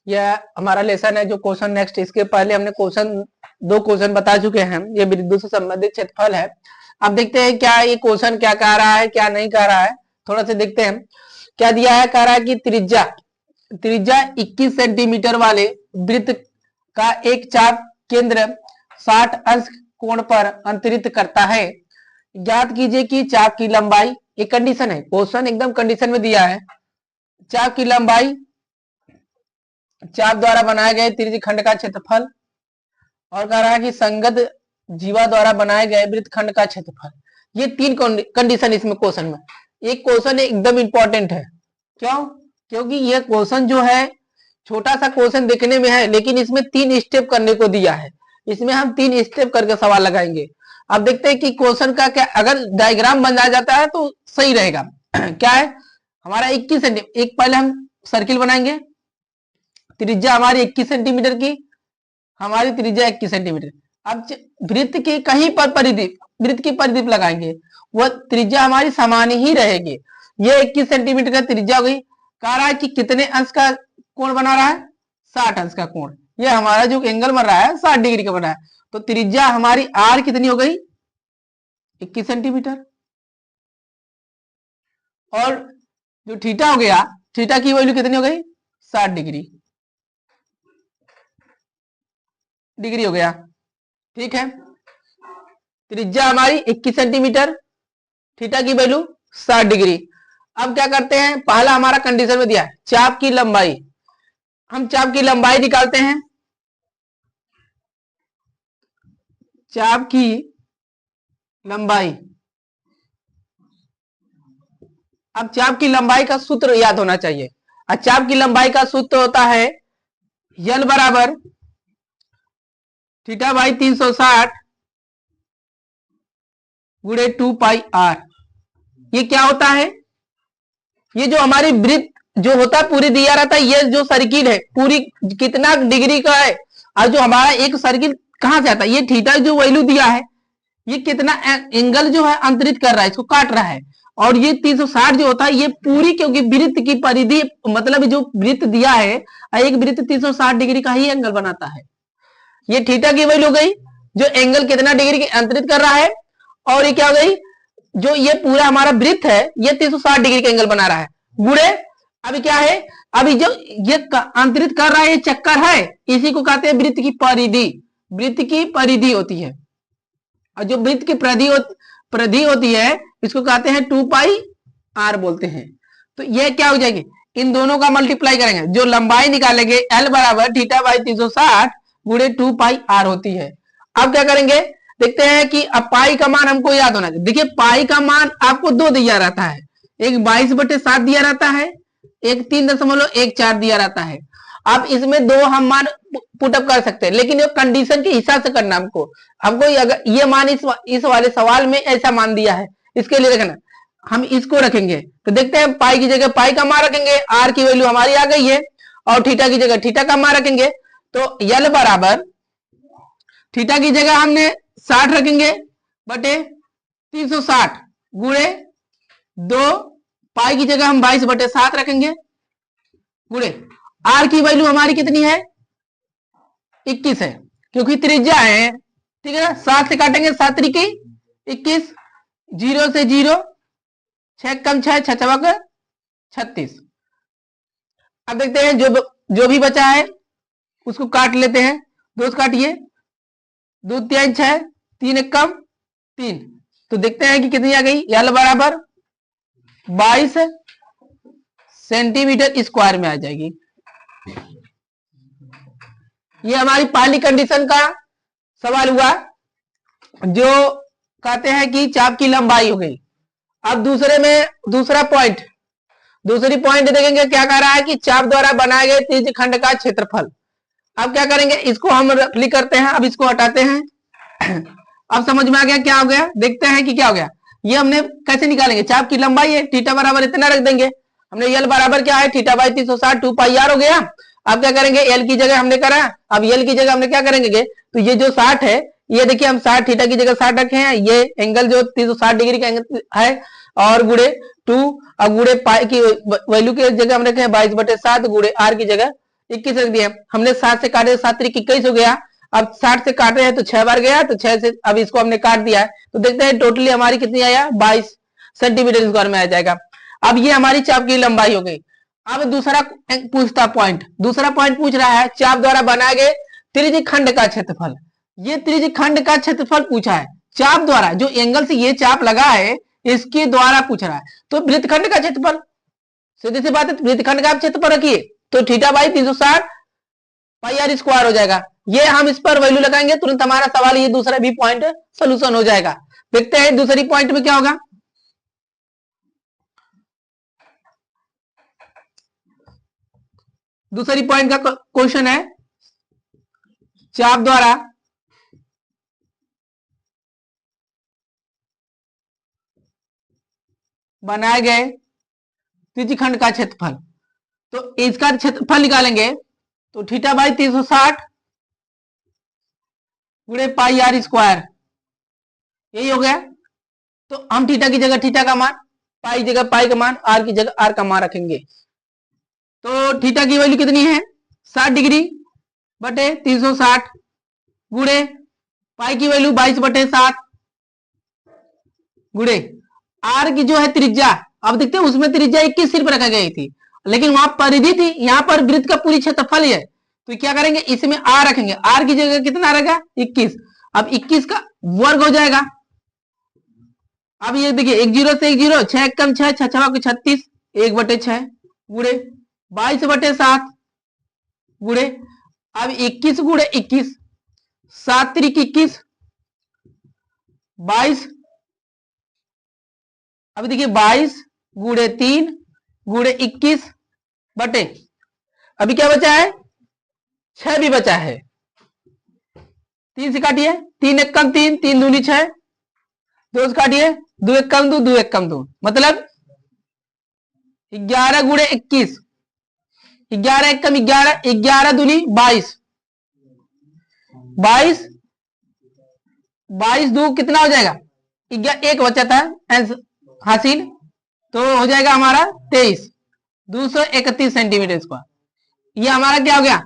यह हमारा लेसन है जो क्वेश्चन नेक्स्ट, इसके पहले हमने दो क्वेश्चन बता चुके हैं, ये बिंदु से संबंधित क्षेत्रफल है। अब देखते हैं क्या ये क्वेश्चन क्या कह रहा है क्या नहीं कह रहा है, थोड़ा सा देखते हैं क्या दिया है। कह रहा है कि त्रिज्या 21 सेंटीमीटर वाले वृत्त का एक चाप केंद्र 60 अंश कोण पर अंतरित करता है। ज्ञात कीजिए कि चाप की लंबाई, एक कंडीशन है, क्वेश्चन एकदम कंडीशन में दिया है। चाप की लंबाई, चाप द्वारा बनाए गए त्रिज्य खंड का क्षेत्रफल, और कह रहा है कि संगत जीवा द्वारा बनाए गए वृत्त खंड का क्षेत्रफल। ये तीन कंडीशन इसमें क्वेश्चन में। एक क्वेश्चन एकदम इंपॉर्टेंट है, क्यों? क्योंकि यह क्वेश्चन जो है छोटा सा क्वेश्चन देखने में है, लेकिन इसमें 3 स्टेप करने को दिया है। इसमें हम 3 स्टेप करके सवाल लगाएंगे। अब देखते हैं कि क्वेश्चन का क्या, अगर डायग्राम बन जाता है तो सही रहेगा। क्या है हमारा 21 सेंटीमीटर, एक पहले हम सर्किल बनाएंगे। त्रिज्या हमारी 21 सेंटीमीटर की, हमारी त्रिज्या 21 सेंटीमीटर। अब वृत्त की कहीं पर परिधि, वृत्त की परिधि लगाएंगे, वह त्रिज्या हमारी समान ही रहेगी। ये 21 सेंटीमीटर का त्रिज्या हो गई। कह रहा है कि कितने अंश का कोण बना रहा है? 60 अंश का कोण। ये हमारा जो एंगल बन रहा है 60 डिग्री का बना है। तो त्रिज्या हमारी आर कितनी हो गई? 21 सेंटीमीटर। और जो थीटा हो गया, थीटा की वैल्यू कितनी हो गई? 60 डिग्री हो गया। ठीक है, त्रिज्या हमारी 21 सेंटीमीटर, थीटा की वैल्यू 60 डिग्री। अब क्या करते हैं, पहला हमारा कंडीशन में दिया है चाप की लंबाई। हम चाप की लंबाई निकालते हैं। चाप की लंबाई, अब चाप की लंबाई का सूत्र याद होना चाहिए। और चाप की लंबाई का सूत्र होता है यल बराबर थीटा बाई 360 गुणे 2 पाई आर। ये क्या होता है? ये जो हमारी वृत्त जो होता है पूरी दिया रहता है, ये जो सर्किल है पूरी कितना डिग्री का है, और जो हमारा एक सर्किल कहां से आता है, ये थीटा जो वैल्यू दिया है, ये कितना एंगल जो है अंतरित कर रहा है, इसको काट रहा है। और ये 360 जो होता है ये पूरी, क्योंकि वृत्त की परिधि मतलब जो वृत्त दिया है, एक वृत्त 360 डिग्री का ही एंगल बनाता है। ये थीटा की वैल्यू हो गई, जो एंगल कितना डिग्री के अंतरित कर रहा है। और ये क्या हो गई, जो ये पूरा हमारा वृत्त है ये 360 डिग्री का एंगल बना रहा है, गुणे अभी क्या है, अभी जो ये अंतरित कर रहा है ये चक्कर है, इसी को कहते हैं वृत्त की परिधि। वृत्त की परिधि होती है, और जो वृत्त की परिधि होती है इसको कहते हैं 2 पाई आर बोलते हैं। तो ये क्या हो जाएगी, इन दोनों का मल्टीप्लाई करेंगे, जो लंबाई निकालेंगे एल बराबर थीटा बाई 360 गुणे 2 पाई आर होती है। अब क्या करेंगे, देखते हैं कि अब पाई का मान हमको याद होना चाहिए। देखिए पाई का मान आपको 2 दिया रहता है, एक 22/7 दिया रहता है, एक 3.14 दिया रहता है। अब इसमें 2 हम मान पुटअप कर सकते हैं, लेकिन ये कंडीशन के हिसाब से करना हमको। अगर ये मान इस वाले सवाल में ऐसा मान दिया है, इसके लिए रखना हम इसको रखेंगे। तो देखते हैं पाई की जगह पाई का मान रखेंगे, आर की वैल्यू हमारी आ गई है, और थीटा की जगह थीटा का मान रखेंगे। तो यल बराबर थीटा की जगह हमने 60 रखेंगे बटे 360 गुणे 2, पाई की जगह हम 22/7 रखेंगे, गुणे आर की वैल्यू हमारी कितनी है? 21 है, क्योंकि त्रिज्या है। ठीक है, 7 से काटेंगे, 7 त्रिकी 21, 0 से 0, 6 कम 6, 6 चौक 36। अब देखते हैं जो भी बचा है उसको काट लेते हैं, 2 से काटिए, 2 3 6, 3 1 कम 3। तो देखते हैं कि कितनी आ गई, यल बराबर 22 सेंटीमीटर स्क्वायर में आ जाएगी। ये हमारी पहली कंडीशन का सवाल हुआ, जो कहते हैं कि चाप की लंबाई हो गई। अब दूसरी पॉइंट देखेंगे, क्या कह रहा है कि चाप द्वारा बनाए गए त्रिज्य खंड का क्षेत्रफल। अब क्या करेंगे, इसको हम रफली करते हैं, अब इसको हटाते हैं। अब समझ में आ गया क्या हो गया, देखते हैं कि क्या हो गया। ये हमने कैसे निकालेंगे, चाप की लंबाई है, थीटा बराबर इतना रख देंगे, हमने यल बराबर क्या है थीटा बाई 360 2 पाई आर हो गया। अब क्या करेंगे, एल की जगह हमने करा, अब एल की जगह हमने क्या करेंगे, तो ये जो 60 है, ये देखिए हम 60 थीटा की जगह 60 रखे हैं, ये एंगल जो 360 डिग्री का एंगल है, और गुणे 2, और गुणे पाई की वैल्यू की जगह हम रखे हैं 22/7 गुणे आर की जगह 21 रख दिया। हमने 7 से काटे, 7 त्रिक 21 हो गया। अब 60 से काट रहे हैं तो 6 बार गया, तो 6 से अब इसको हमने काट दिया है, तो देखते हैं टोटली हमारी कितनी आया, 22 सेंटीमीटर स्क्वायर में आ जाएगा। अब ये हमारी चाप की लंबाई हो गई। अब दूसरा पूछता पॉइंट, दूसरा पॉइंट पूछ रहा है चाप द्वारा बनाए गए त्रिज्यीय खंड का क्षेत्रफल। ये त्रिज्यीय खंड का क्षेत्रफल पूछा है चाप द्वारा, जो एंगल से ये चाप लगा है इसके द्वारा पूछ रहा है। तो वृत्तखंड का क्षेत्रफल, सीधी सी बात है, वृत्तखंड का क्षेत्रफल रखिए तो theta by 360 pi r square हो जाएगा। ये हम इस पर वैल्यू लगाएंगे, तुरंत हमारा सवाल ये दूसरा भी पॉइंट सोल्यूशन हो जाएगा। देखते हैं दूसरी पॉइंट में क्या होगा। दूसरी पॉइंट का क्वेश्चन है चाप द्वारा बनाए गए त्रिज्यीय खंड का क्षेत्रफल। तो इसका क्षेत्रफल निकालेंगे तो थीटा बाई 360 गुणे पाई आर स्क्वायर, यही हो गया। तो हम थीटा की जगह थीटा का मान, पाई जगह पाई का मान, आर की जगह आर का मान रखेंगे। तो थीटा की वैल्यू कितनी है 60 डिग्री बटे 360 गुणे पाई की वैल्यू 22 बटे 7 गुणे आर की जो है त्रिज्या, अब देखते हैं उसमें त्रिज्या 21 सिर्फ रखा गई थी, लेकिन वहां परिधि थी, यहां पर वृत्त का पूरी क्षेत्रफल है। तो क्या करेंगे, इसमें आर रखेंगे, आर की जगह कितना रहेगा 21। अब 21 का वर्ग हो जाएगा। अब ये देखिए 1 0 से 1 0, 6 कम 6, 6 6 36, 1 बटे 6 गुणे 22 बटे 7 गुणे, अब 21 गुणे 21, 7 त्रिक 21, 22, अब देखिए 22 गुणे 3 गुणे 21 बटे, अभी क्या बचा है 6 भी बचा है, 3 से काटिए, 3 1 कम 3, 3 दूनी 6, 2 से काटिए, 2 1 कम 2, 2 1 कम 2, मतलब 11 गुणे 21, 11 1 कम 11, 11 दूनी 22, 22 22 दो कितना हो जाएगा, 1 बचा था हासिल, तो हो जाएगा हमारा 23, 231 सेंटीमीटर स्क्वायर। ये हमारा क्या हो गया,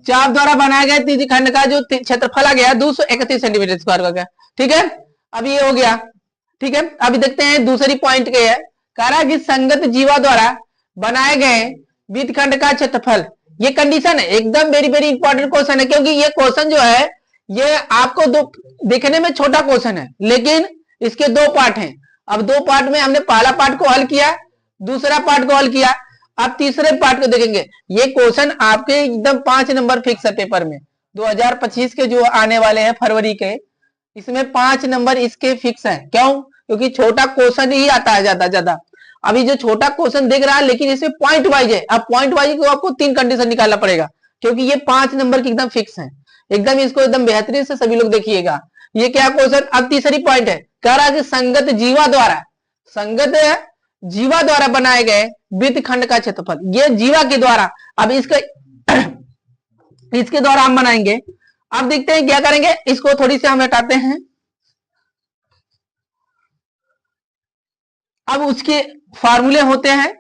चाप द्वारा बनाया गया त्रिज्यीय खंड का जो क्षेत्रफल आ गया 231 सेंटीमीटर स्क्वायर हो गया। ठीक है, अब ये हो गया। ठीक है, अभी देखते हैं दूसरी पॉइंट के है, कह रहा है कि संगत जीवा द्वारा बनाए गए वृत्तखंड का क्षेत्रफल। ये कंडीशन है, एकदम वेरी वेरी इंपॉर्टेंट क्वेश्चन है, क्योंकि ये क्वेश्चन जो है ये आपको देखने में छोटा क्वेश्चन है, लेकिन इसके 2 पार्ट हैं। अब 2 पार्ट में हमने पहला पार्ट को हल किया, दूसरा पार्ट को हल किया, अब तीसरे पार्ट को देखेंगे। ये क्वेश्चन आपके एकदम 5 नंबर फिक्स है पेपर में, 2025 के जो आने वाले हैं फरवरी के, इसमें 5 नंबर इसके फिक्स हैं। क्यों, क्योंकि छोटा क्वेश्चन ही आता है ज्यादा। अभी जो छोटा क्वेश्चन देख रहा है, लेकिन इसमें पॉइंट वाइज है। अब पॉइंट वाइज को आपको 3 कंडीशन निकालना पड़ेगा, क्योंकि ये 5 नंबर की एकदम फिक्स है, एकदम इसको एकदम बेहतरीन से सभी लोग देखिएगा। ये क्या क्वेश्चन, अब तीसरी पॉइंट है, कह रहा है कि संगत जीवा द्वारा बनाए गए वृत्तखंड का क्षेत्रफल, ये जीवा के द्वारा, अब इसके द्वारा हम बनाएंगे। अब देखते हैं क्या करेंगे, इसको थोड़ी सी हम हटाते हैं। अब उसके फार्मूले होते हैं,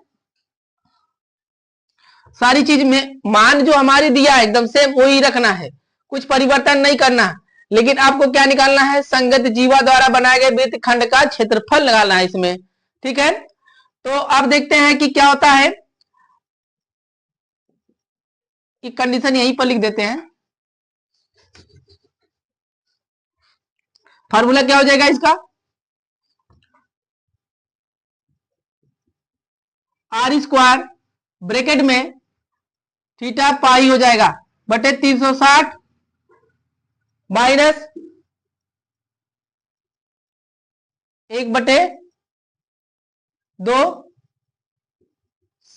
सारी चीज में मान जो हमारी दिया है एकदम से वही रखना है, कुछ परिवर्तन नहीं करना, लेकिन आपको क्या निकालना है, संगत जीवा द्वारा बनाए गए वृत्तखंड का क्षेत्रफल निकालना है इसमें। ठीक है, तो अब देखते हैं कि क्या होता है, कि कंडीशन यहीं पर लिख देते हैं। फार्मूला क्या हो जाएगा इसका, आर स्क्वायर ब्रैकेट में थीटा पाई हो जाएगा बटे 360 माइनस 1 बटे 2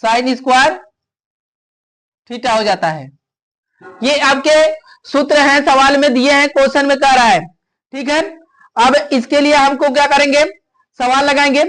साइन स्क्वायर थीटा हो जाता है। ये आपके सूत्र हैं, सवाल में दिए हैं, क्वेश्चन में कह रहा है। ठीक है, अब इसके लिए हमको क्या करेंगे, सवाल लगाएंगे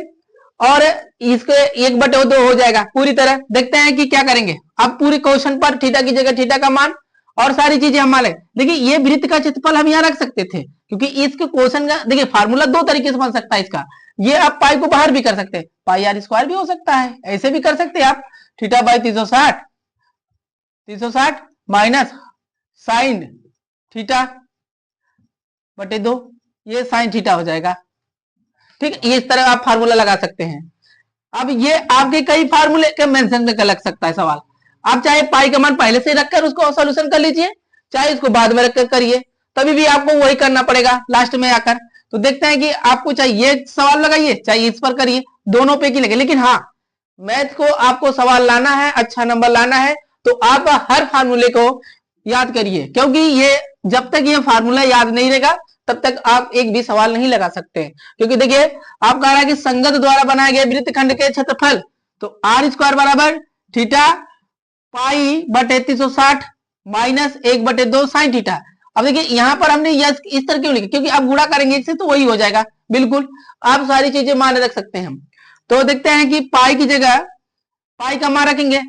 और इसके 1 बटे 2 हो जाएगा पूरी तरह। देखते हैं कि क्या करेंगे। अब पूरी क्वेश्चन पर थीटा की जगह थीटा का मान और सारी चीजें हम मान लें। देखिए ये वृत्त का क्षेत्रफल हम यहाँ रख सकते थे, क्योंकि इसके क्वेश्चन का देखिए फार्मूला 2 तरीके से बन सकता है इसका। ये आप पाई को बाहर भी कर सकते हैं, पाई आर स्क्वायर भी हो सकता है, ऐसे भी कर सकते हैं आप, theta by 360 360 minus sine theta बटे 2, ये साइन थीटा हो जाएगा। ठीक है, इस तरह आप फार्मूला लगा सकते हैं। अब ये आपके कई फार्मूले के मेंशन में लग सकता है सवाल। आप चाहे पाई का मान पहले से रखकर उसको सॉल्यूशन कर लीजिए, चाहे इसको बाद में रखकर करिए, तभी भी आपको वही करना पड़ेगा लास्ट में आकर। तो देखते हैं कि आपको चाहे ये सवाल लगाइए चाहे इस पर करिए, दोनों पे की लगे। लेकिन हाँ, मैथ को आपको सवाल लाना है, अच्छा नंबर लाना है, तो आप हर फार्मूले को याद करिए, क्योंकि ये जब तक ये फार्मूला याद नहीं रहेगा तब तक आप एक भी सवाल नहीं लगा सकते। क्योंकि देखिए आप कह रहा है कि संगत द्वारा बनाए गए वृत्तखंड के क्षेत्रफल, तो आर स्क्वायर बराबर थीटा पाई बटे 360 माइनस 1/2 साइन थीटा। अब देखिए यहां पर हमने यस इस तरह क्यों लिखा, क्योंकि आप गुणा करेंगे इससे तो वही हो जाएगा। बिल्कुल आप सारी चीजें मान रख सकते हैं हम। तो देखते हैं कि पाई की जगह पाई का मान रखेंगे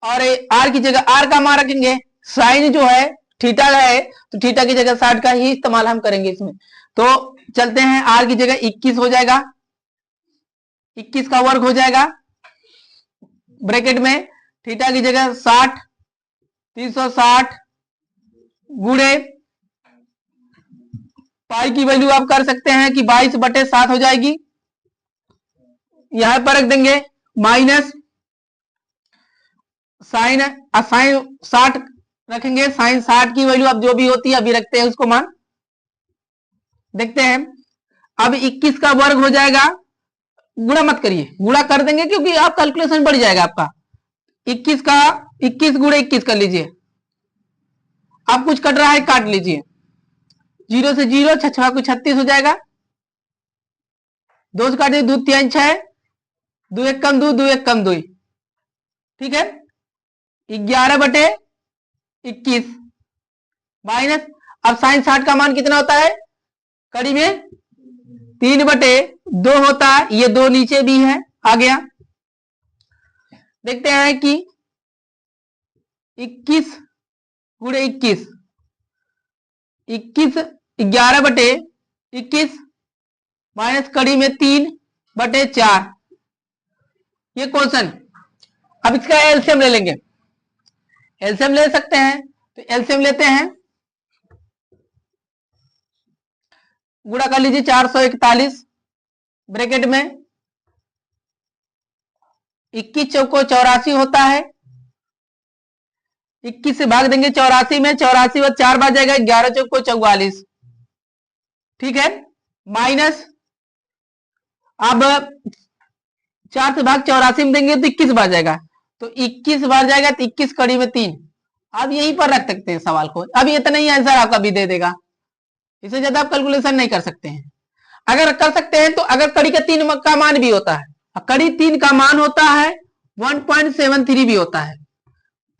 और आर की जगह आर का मान रखेंगे। साइन जो है थीटा का है तो थीटा की जगह 60 का ही इस्तेमाल हम करेंगे इसमें। तो चलते हैं, आर की जगह 21 हो जाएगा, 21 का वर्ग हो जाएगा ब्रैकेट में, थीटा की जगह 60, 360 गुणे पाई की वैल्यू आप कर सकते हैं कि 22/7 हो जाएगी। यहां पर रख देंगे माइनस साइन 60 रखेंगे, साइन 60 की वैल्यू अब जो भी होती है अभी रखते हैं उसको मान। देखते हैं अब 21 का वर्ग हो जाएगा, गुणा मत करिए, गुणा कर देंगे क्योंकि आप कैलकुलेशन बढ़ जाएगा आपका। 21 का 21 गुणे 21 कर लीजिए, अब कुछ कट रहा है काट लीजिए, 0 से 0 छह को 36 हो जाएगा, 2 से काटिए 2 3 6, 2 1 कम 2, 2 1 कम 2, ठीक है, 11/21 माइनस, अब साइन 60 का मान कितना होता है, कड़ी में 3/2 होता है, ये 2 नीचे भी है आ गया। देखते हैं कि 21 गुणे 21, 11/21 माइनस कड़ी में 3/4, ये क्वेश्चन। अब इसका एलसीएम ले लेंगे, एलसीएम ले सकते हैं, तो एलसीएम लेते हैं, गुणा कर लीजिए 441 ब्रैकेट में, 21 चौको 84 होता है, 21 से भाग देंगे 84 में, 84 व 4 बार जाएगा, 11 चौको 44, ठीक है, माइनस अब 4 से भाग 84 में देंगे तो 21 बार जाएगा, तो 21 बार जाएगा तो 21 कड़ी में 3। आप यहीं पर रख सकते हैं सवाल को, अभी इतना ही आंसर आपका भी दे देगा, इससे ज्यादा आप कैलकुलेशन नहीं कर सकते हैं। अगर कर सकते हैं तो अगर कड़ी का 3 का मान भी होता है, कड़ी 3 का मान होता है 1.73 भी होता है,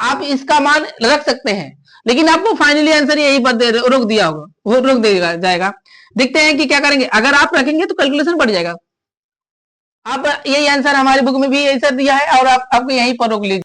आप इसका मान रख सकते हैं, लेकिन आपको फाइनली आंसर यही पर रोक दिया होगा, वो रोक देगा जाएगा। देखते हैं कि क्या करेंगे, अगर आप रखेंगे तो कैलकुलेशन बढ़ जाएगा। आप यही आंसर हमारे बुक में भी आंसर दिया है और आपको यहीं पर रोक लीजिए।